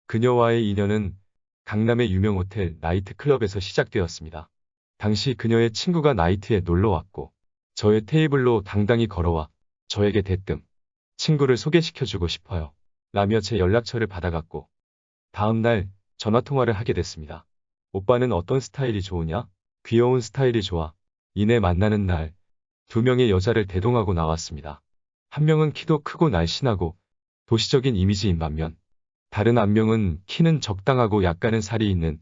그녀와의 인연은 강남의 유명 호텔 나이트클럽에서 시작되었습니다. 당시 그녀의 친구가 나이트에 놀러 왔고 저의 테이블로 당당히 걸어와 저에게 대뜸 친구를 소개시켜주고 싶어요 라며 제 연락처를 받아갔고 다음 날 전화통화를 하게 됐습니다. 오빠는 어떤 스타일이 좋으냐? 귀여운 스타일이 좋아. 이내 만나는 날 두 명의 여자를 대동하고 나왔습니다. 한 명은 키도 크고 날씬하고 도시적인 이미지인 반면 다른 한 명은 키는 적당하고 약간은 살이 있는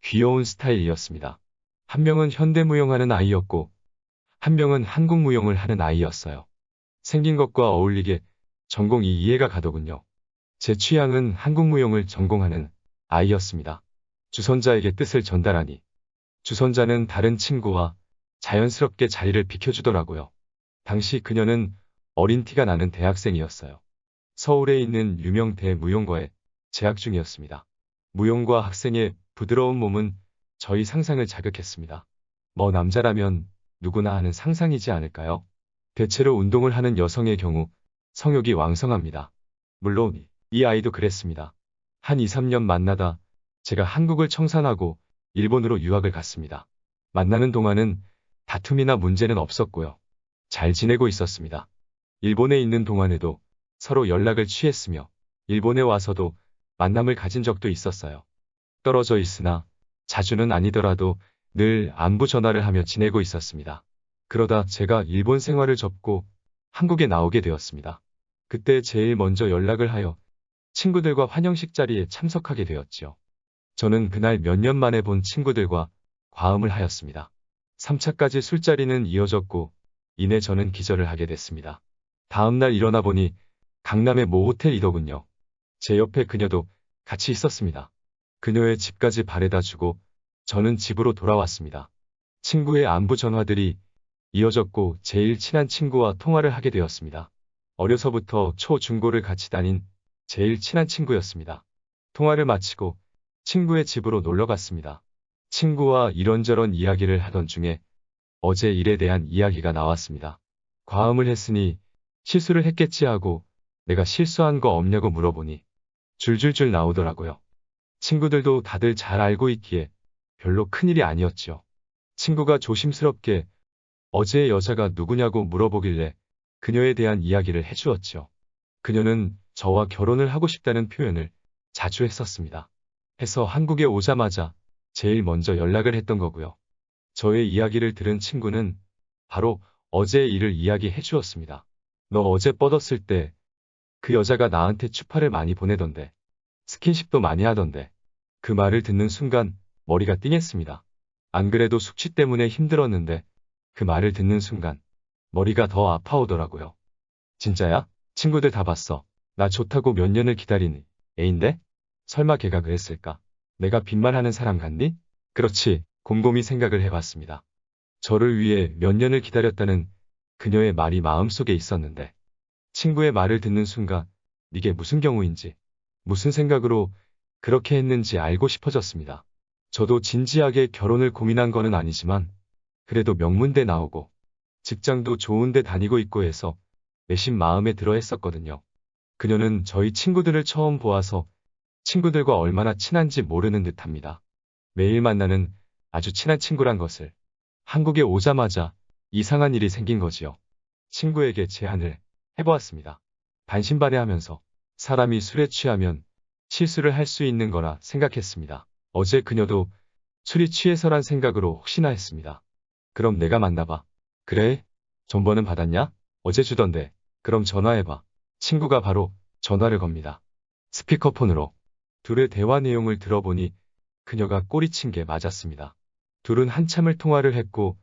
귀여운 스타일이었습니다. 한 명은 현대무용하는 아이였고 한 명은 한국무용을 하는 아이였어요. 생긴 것과 어울리게 전공이 이해가 가더군요. 제 취향은 한국무용을 전공하는 아이였습니다. 주선자에게 뜻을 전달하니 주선자는 다른 친구와 자연스럽게 자리를 비켜주더라고요. 당시 그녀는 어린 티가 나는 대학생이었어요. 서울에 있는 유명 대무용과에 재학 중이었습니다. 무용과 학생의 부드러운 몸은 저희 상상을 자극했습니다. 뭐 남자라면 누구나 하는 상상이지 않을까요? 대체로 운동을 하는 여성의 경우 성욕이 왕성합니다. 물론 이 아이도 그랬습니다. 한 2, 3년 만나다 제가 한국을 청산하고 일본으로 유학을 갔습니다. 만나는 동안은 다툼이나 문제는 없었고요. 잘 지내고 있었습니다. 일본에 있는 동안에도 서로 연락을 취했으며 일본에 와서도 만남을 가진 적도 있었어요. 떨어져 있으나 자주는 아니더라도 늘 안부 전화를 하며 지내고 있었습니다. 그러다 제가 일본 생활을 접고 한국에 나오게 되었습니다. 그때 제일 먼저 연락을 하여 친구들과 환영식 자리에 참석하게 되었지요. 저는 그날 몇 년 만에 본 친구들과 과음을 하였습니다. 3차까지 술자리는 이어졌고 이내 저는 기절을 하게 됐습니다. 다음날 일어나 보니 강남의 모 호텔이더군요. 제 옆에 그녀도 같이 있었습니다. 그녀의 집까지 바래다 주고 저는 집으로 돌아왔습니다. 친구의 안부 전화들이 이어졌고 제일 친한 친구와 통화를 하게 되었습니다. 어려서부터 초, 중고를 같이 다닌 제일 친한 친구였습니다. 통화를 마치고 친구의 집으로 놀러 갔습니다. 친구와 이런저런 이야기를 하던 중에 어제 일에 대한 이야기가 나왔습니다. 과음을 했으니 실수를 했겠지 하고 내가 실수한 거 없냐고 물어보니 줄줄줄 나오더라고요. 친구들도 다들 잘 알고 있기에 별로 큰일이 아니었지요. 친구가 조심스럽게 어제의 여자가 누구냐고 물어보길래 그녀에 대한 이야기를 해주었지요. 그녀는 저와 결혼을 하고 싶다는 표현을 자주 했었습니다. 해서 한국에 오자마자 제일 먼저 연락을 했던 거고요. 저의 이야기를 들은 친구는 바로 어제의 일을 이야기해 주었습니다. 너 어제 뻗었을 때 그 여자가 나한테 추파를 많이 보내던데, 스킨십도 많이 하던데. 그 말을 듣는 순간 머리가 띵했습니다. 안 그래도 숙취 때문에 힘들었는데 그 말을 듣는 순간 머리가 더 아파오더라고요. 진짜야? 친구들 다 봤어. 나 좋다고 몇 년을 기다린 애인데? 설마 걔가 그랬을까? 내가 빈말하는 사람 같니? 그렇지, 곰곰이 생각을 해봤습니다. 저를 위해 몇 년을 기다렸다는 그녀의 말이 마음속에 있었는데 친구의 말을 듣는 순간 이게 무슨 경우인지 무슨 생각으로 그렇게 했는지 알고 싶어졌습니다. 저도 진지하게 결혼을 고민한 거는 아니지만 그래도 명문대 나오고 직장도 좋은 데 다니고 있고 해서 내심 마음에 들어 했었거든요. 그녀는 저희 친구들을 처음 보아서 친구들과 얼마나 친한지 모르는 듯합니다. 매일 만나는 아주 친한 친구란 것을 한국에 오자마자 이상한 일이 생긴 거지요. 친구에게 제안을 해보았습니다. 반신반의하면서 사람이 술에 취하면 실수를 할 수 있는 거라 생각했습니다. 어제 그녀도 술이 취해서란 생각으로 혹시나 했습니다. 그럼 내가 만나봐. 그래? 전번은 받았냐? 어제 주던데. 그럼 전화해봐. 친구가 바로 전화를 겁니다. 스피커폰으로. 둘의 대화 내용을 들어보니 그녀가 꼬리친 게 맞았습니다. 둘은 한참을 통화를 했고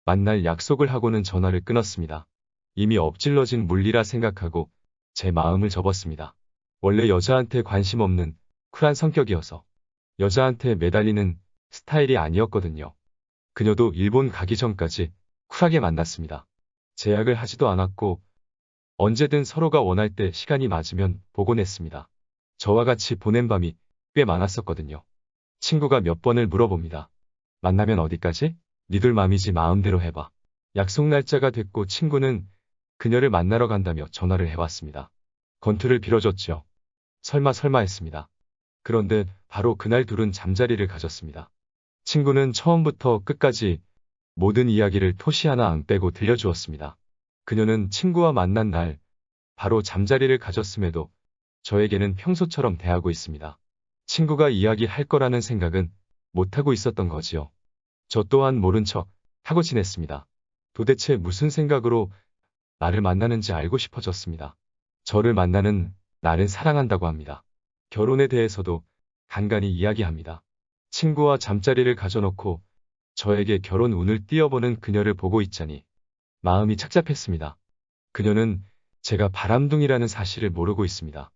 만날 약속을 하고는 전화를 끊었습니다. 이미 엎질러진 물리라 생각하고 제 마음을 접었습니다. 원래 여자한테 관심 없는 쿨한 성격이어서 여자한테 매달리는 스타일이 아니었거든요. 그녀도 일본 가기 전까지 쿨하게 만났습니다. 제약을 하지도 않았고 언제든 서로가 원할 때 시간이 맞으면 보곤 했습니다. 저와 같이 보낸 밤이 꽤 많았었거든요. 친구가 몇 번을 물어봅니다. 만나면 어디까지? 니들 맘이지 마음대로 해봐. 약속 날짜가 됐고 친구는 그녀를 만나러 간다며 전화를 해왔습니다. 건투를 빌어줬죠. 설마 했습니다. 그런데 바로 그날 둘은 잠자리를 가졌습니다. 친구는 처음부터 끝까지 모든 이야기를 토시 하나 안 빼고 들려주었습니다. 그녀는 친구와 만난 날 바로 잠자리를 가졌음에도 저에게는 평소처럼 대하고 있습니다. 친구가 이야기할 거라는 생각은 못하고 있었던 거지요. 저 또한 모른 척 하고 지냈습니다. 도대체 무슨 생각으로 나를 만나는지 알고 싶어졌습니다. 저를 만나는 나를 사랑한다고 합니다. 결혼에 대해서도 간간히 이야기합니다. 친구와 잠자리를 가져놓고 저에게 결혼 운을 띄워보는 그녀를 보고 있자니 마음이 착잡했습니다. 그녀는 제가 바람둥이라는 사실을 모르고 있습니다.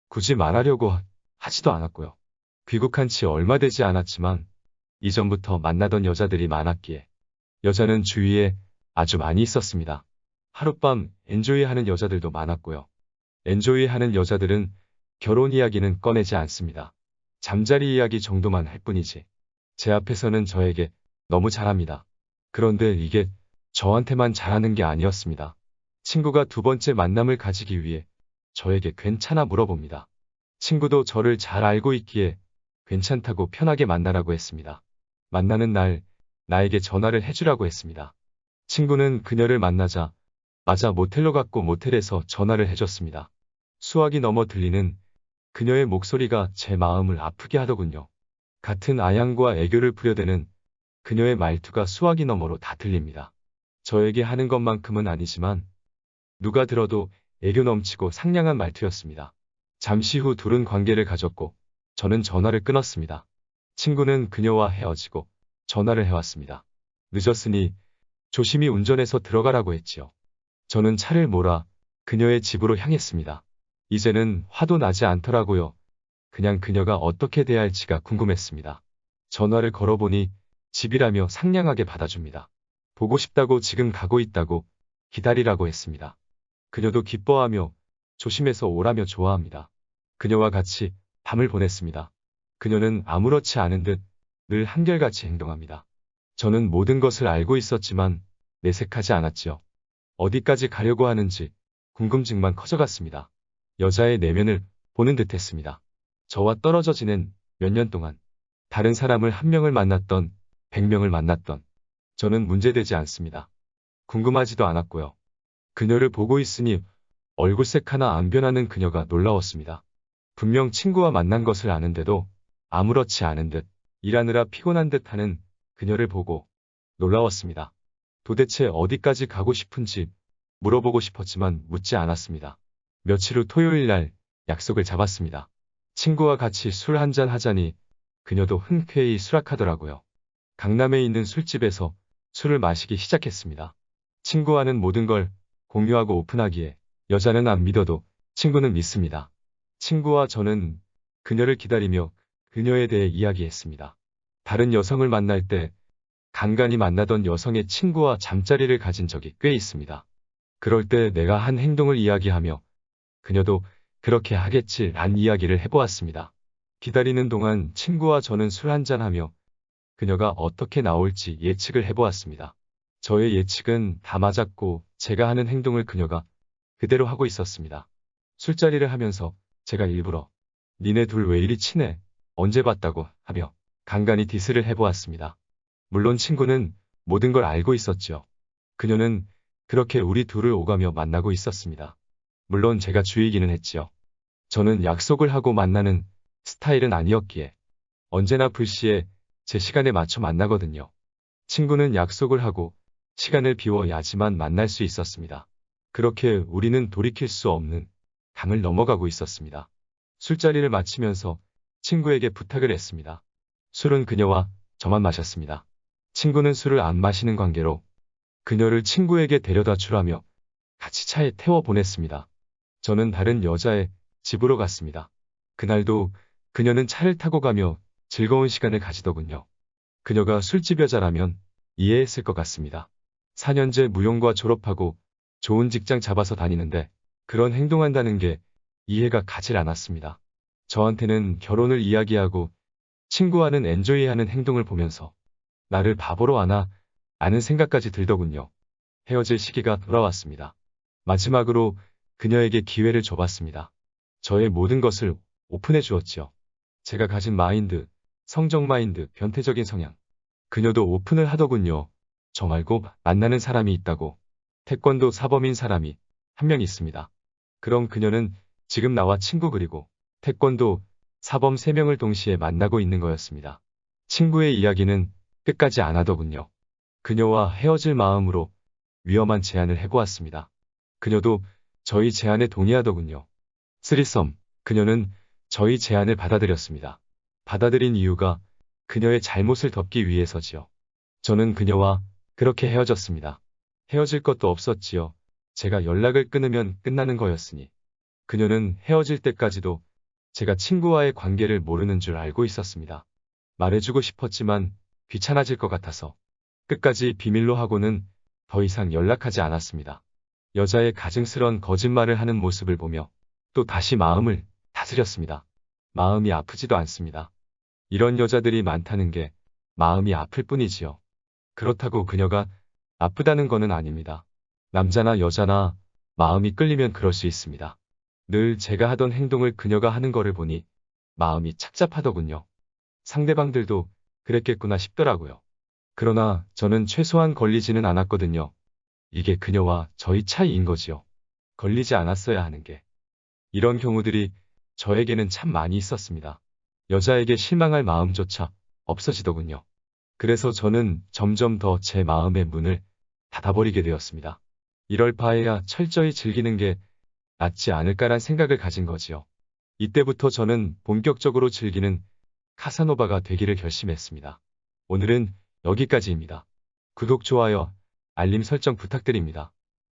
굳이 말하려고 하지도 않았고요. 귀국한 지 얼마 되지 않았지만 이전부터 만나던 여자들이 많았기에 여자는 주위에 아주 많이 있었습니다. 하룻밤 엔조이하는 여자들도 많았고요. 엔조이하는 여자들은 결혼 이야기는 꺼내지 않습니다. 잠자리 이야기 정도만 할 뿐이지. 제 앞에서는 저에게 너무 잘합니다. 그런데 이게 저한테만 잘하는 게 아니었습니다. 친구가 두 번째 만남을 가지기 위해 저에게 괜찮아 물어봅니다. 친구도 저를 잘 알고 있기에 괜찮다고 편하게 만나라고 했습니다. 만나는 날 나에게 전화를 해주라고 했습니다. 친구는 그녀를 만나자 마자 모텔로 갔고 모텔에서 전화를 해줬습니다. 수화기 넘어 들리는 그녀의 목소리가 제 마음을 아프게 하더군요. 같은 아양과 애교를 부려대는 그녀의 말투가 수화기 너머로 다 들립니다. 저에게 하는 것만큼은 아니지만 누가 들어도 애교 넘치고 상냥한 말투였습니다. 잠시 후 둘은 관계를 가졌고 저는 전화를 끊었습니다. 친구는 그녀와 헤어지고 전화를 해왔습니다. 늦었으니 조심히 운전해서 들어가라고 했지요. 저는 차를 몰아 그녀의 집으로 향했습니다. 이제는 화도 나지 않더라고요. 그냥 그녀가 어떻게 대할지가 궁금했습니다. 전화를 걸어보니 집이라며 상냥하게 받아줍니다. 보고 싶다고 지금 가고 있다고 기다리라고 했습니다. 그녀도 기뻐하며 조심해서 오라며 좋아합니다. 그녀와 같이 밤을 보냈습니다. 그녀는 아무렇지 않은 듯 늘 한결같이 행동합니다. 저는 모든 것을 알고 있었지만 내색하지 않았지요. 어디까지 가려고 하는지 궁금증만 커져갔습니다. 여자의 내면을 보는 듯 했습니다. 저와 떨어져 지낸 몇 년 동안 다른 사람을 한 명을 만났던 100명을 만났던 저는 문제되지 않습니다. 궁금하지도 않았고요. 그녀를 보고 있으니 얼굴색 하나 안 변하는 그녀가 놀라웠습니다. 분명 친구와 만난 것을 아는데도 아무렇지 않은 듯 일하느라 피곤한 듯 하는 그녀를 보고 놀라웠습니다. 도대체 어디까지 가고 싶은지 물어보고 싶었지만 묻지 않았습니다. 며칠 후 토요일 날 약속을 잡았습니다. 친구와 같이 술 한잔 하자니 그녀도 흔쾌히 수락하더라고요. 강남에 있는 술집에서 술을 마시기 시작했습니다. 친구와는 모든 걸 공유하고 오픈하기에 여자는 안 믿어도 친구는 믿습니다. 친구와 저는 그녀를 기다리며 그녀에 대해 이야기했습니다. 다른 여성을 만날 때 간간히 만나던 여성의 친구와 잠자리를 가진 적이 꽤 있습니다. 그럴 때 내가 한 행동을 이야기하며 그녀도 그렇게 하겠지 란 이야기를 해보았습니다. 기다리는 동안 친구와 저는 술 한잔하며 그녀가 어떻게 나올지 예측을 해보았습니다. 저의 예측은 다 맞았고 제가 하는 행동을 그녀가 그대로 하고 있었습니다. 술자리를 하면서 제가 일부러 니네 둘 왜 이리 친해? 언제 봤다고 하며 간간히 디스를 해보았습니다. 물론 친구는 모든 걸 알고 있었죠. 그녀는 그렇게 우리 둘을 오가며 만나고 있었습니다. 물론 제가 주의기는 했지요. 저는 약속을 하고 만나는 스타일은 아니었기에 언제나 불시에 제 시간에 맞춰 만나거든요. 친구는 약속을 하고 시간을 비워야지만 만날 수 있었습니다. 그렇게 우리는 돌이킬 수 없는 강을 넘어가고 있었습니다. 술자리를 마치면서 친구에게 부탁을 했습니다. 술은 그녀와 저만 마셨습니다. 친구는 술을 안 마시는 관계로 그녀를 친구에게 데려다 주라며 같이 차에 태워 보냈습니다. 저는 다른 여자의 집으로 갔습니다. 그날도 그녀는 차를 타고 가며 즐거운 시간을 가지더군요. 그녀가 술집 여자라면 이해했을 것 같습니다. 4년제 무용과 졸업하고 좋은 직장 잡아서 다니는데 그런 행동한다는 게 이해가 가질 않았습니다. 저한테는 결혼을 이야기하고 친구와는 엔조이하는 행동을 보면서 나를 바보로 하나 아는 생각까지 들더군요. 헤어질 시기가 돌아왔습니다. 마지막으로 그녀에게 기회를 줘봤습니다. 저의 모든 것을 오픈해 주었지요. 제가 가진 마인드, 성적 마인드, 변태적인 성향. 그녀도 오픈을 하더군요. 저 말고 만나는 사람이 있다고. 태권도 사범인 사람이 한 명 있습니다. 그럼 그녀는 지금 나와 친구 그리고 태권도 사범 3명을 동시에 만나고 있는 거였습니다. 친구의 이야기는 끝까지 안 하더군요. 그녀와 헤어질 마음으로 위험한 제안을 해보았습니다. 그녀도 저희 제안에 동의하더군요. 쓰리썸, 그녀는 저희 제안을 받아들였습니다. 받아들인 이유가 그녀의 잘못을 덮기 위해서지요. 저는 그녀와 그렇게 헤어졌습니다. 헤어질 것도 없었지요. 제가 연락을 끊으면 끝나는 거였으니. 그녀는 헤어질 때까지도 제가 친구와의 관계를 모르는 줄 알고 있었습니다. 말해주고 싶었지만 귀찮아질 것 같아서 끝까지 비밀로 하고는 더 이상 연락하지 않았습니다. 여자의 가증스런 거짓말을 하는 모습을 보며 또 다시 마음을 다스렸습니다. 마음이 아프지도 않습니다. 이런 여자들이 많다는 게 마음이 아플 뿐이지요. 그렇다고 그녀가 아프다는 거는 아닙니다. 남자나 여자나 마음이 끌리면 그럴 수 있습니다. 늘 제가 하던 행동을 그녀가 하는 거를 보니 마음이 착잡하더군요. 상대방들도 그랬겠구나 싶더라고요. 그러나 저는 최소한 걸리지는 않았거든요. 이게 그녀와 저희 차이인 거지요. 걸리지 않았어야 하는 게. 이런 경우들이 저에게는 참 많이 있었습니다. 여자에게 실망할 마음조차 없어지더군요. 그래서 저는 점점 더 제 마음의 문을 닫아버리게 되었습니다. 이럴 바에야 철저히 즐기는 게 낫지 않을까란 생각을 가진 거지요. 이때부터 저는 본격적으로 즐기는 카사노바가 되기를 결심했습니다. 오늘은 여기까지입니다. 구독, 좋아요, 알림 설정 부탁드립니다.